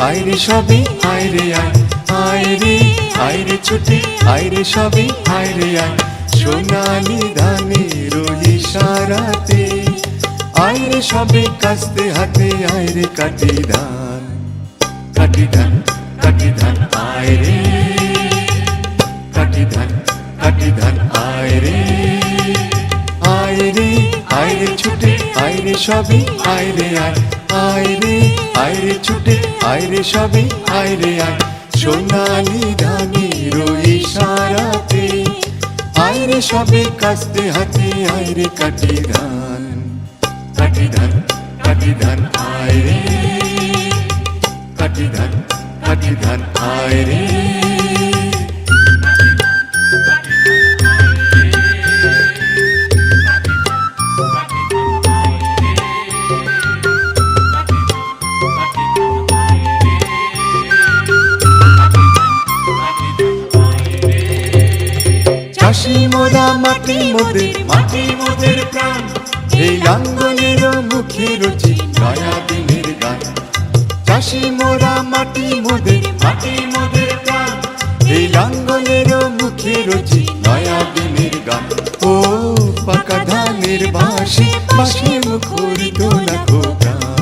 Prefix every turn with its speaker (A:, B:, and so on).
A: আইরে সবই আইরে আয়, আইরে আইরে ছুটে আইরে সবই আইরে আয়, সোনালি ধানের ইশারাতে আইরে সবে কাস্তে হাতে আইরে কাটি ধান, কাটি ধান কাটি ধান আইরে, কাটি ধান কাটি ধান আইরে, আইরে আইরে ছুটে আইরে সবে আইরে আয়, আইরে আইরে ছুটে আইরে সবে আইরে আয়, সোনালি ধানের ইশারাতে আইরে সবে কাস্তে হাতে আইরে কাটি ধান, কাটি ধান কাটি ধান আইরে, কাটি ধান কাটি ধান আইরে। চাষি মোরা মাটি মোদের, মাটি মোদের প্রাণ, এই লাঙ্গলের মুখে রচি নয়া দিনের গান। চাষি মোরা মাটি মোদের, মাটি মোদের প্রাণ, এই লাঙ্গলের মুখে রচি নয়া দিনের গান। ও পাকা ধানের বাঁশি, বাঁশি মুখরিত লাখো প্রাণ।